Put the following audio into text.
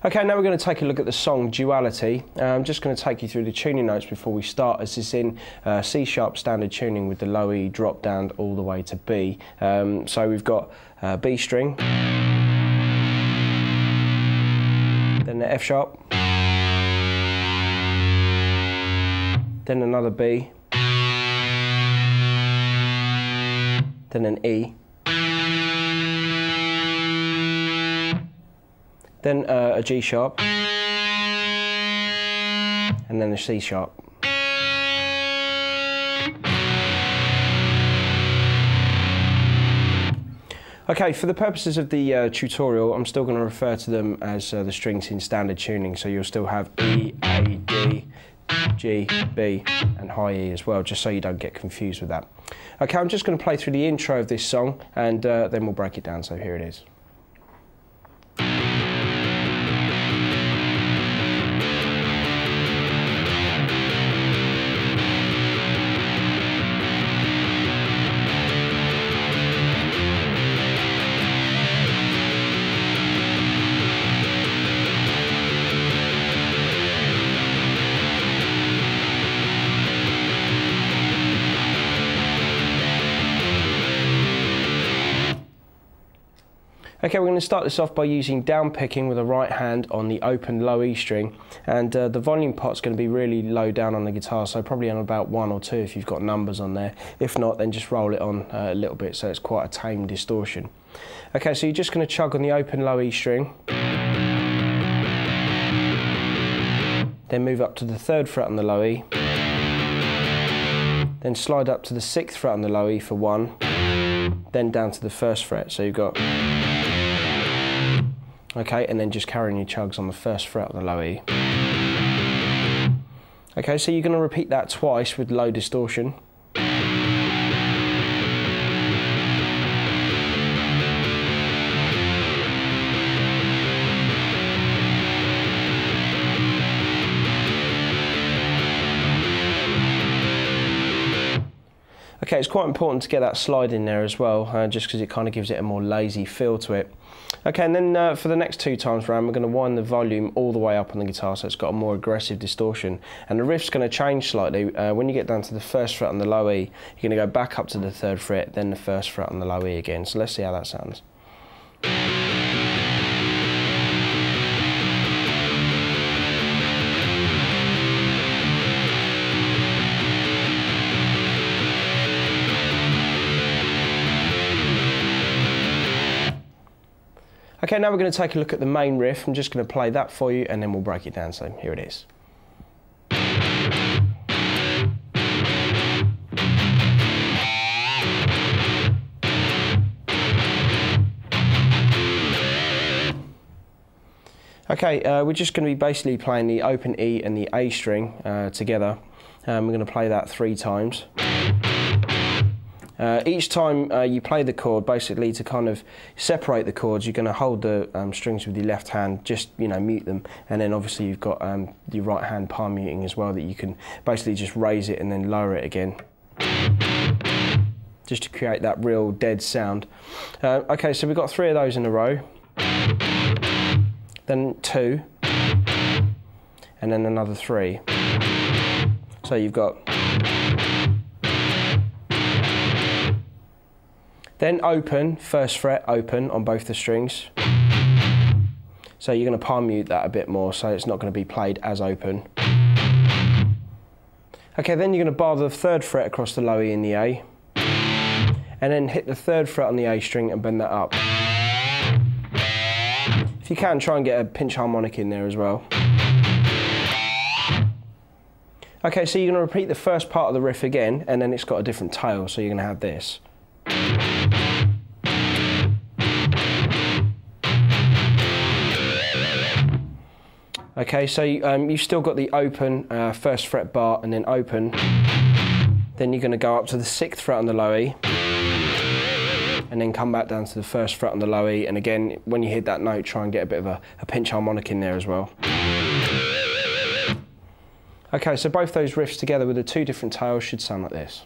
Okay, now we're going to take a look at the song Duality. I'm just going to take you through the tuning notes before we start, as it's in C-sharp standard tuning with the low E drop down all the way to B. So we've got B string, then the F sharp, then another B, then an E, then a G sharp, and then a C sharp. Okay, for the purposes of the tutorial, I'm still going to refer to them as the strings in standard tuning, so you'll still have E, A, D, G, B and high E as well, just so you don't get confused with that. Okay, I'm just going to play through the intro of this song and then we'll break it down, so here it is. Okay, we're going to start this off by using down picking with the right hand on the open low E string, and the volume pot's going to be really low down on the guitar, so probably on about 1 or 2 if you've got numbers on there. If not, then just roll it on a little bit so it's quite a tame distortion. Okay, so you're just going to chug on the open low E string, then move up to the 3rd fret on the low E, then slide up to the 6th fret on the low E for 1, then down to the 1st fret, so you've got... Okay, and then just carrying your chugs on the 1st fret on the low E. Okay, so you're going to repeat that twice with low distortion. Okay, it's quite important to get that slide in there as well, just because it kind of gives it a more lazy feel to it. Okay, and then for the next 2 times round, we're going to wind the volume all the way up on the guitar so it's got a more aggressive distortion. And the riff's going to change slightly. When you get down to the 1st fret on the low E, you're going to go back up to the 3rd fret, then the 1st fret on the low E again. So let's see how that sounds. Okay, now we're going to take a look at the main riff. I'm just going to play that for you and then we'll break it down, so here it is. Okay, we're just going to be basically playing the open E and the A string together. We're going to play that 3 times. Each time you play the chord, basically to kind of separate the chords, you're going to hold the strings with your left hand, just mute them, and then obviously you've got your right hand palm muting as well, that you can basically just raise it and then lower it again, just to create that real dead sound. Okay, so we've got 3 of those in a row, then 2, and then another 3. So you've got... Then open, 1st fret open on both the strings. So you're going to palm mute that a bit more, so it's not going to be played as open. Okay, then you're going to bar the 3rd fret across the low E and the A, and then hit the 3rd fret on the A string and bend that up. If you can, try and get a pinch harmonic in there as well. Okay, so you're going to repeat the first part of the riff again, and then it's got a different tail, so you're going to have this. Okay, so you've still got the open 1st fret bar and then open. Then you're going to go up to the 6th fret on the low E, and then come back down to the 1st fret on the low E. And again, when you hit that note, try and get a bit of a pinch harmonic in there as well. Okay, so both those riffs together with the 2 different tails should sound like this.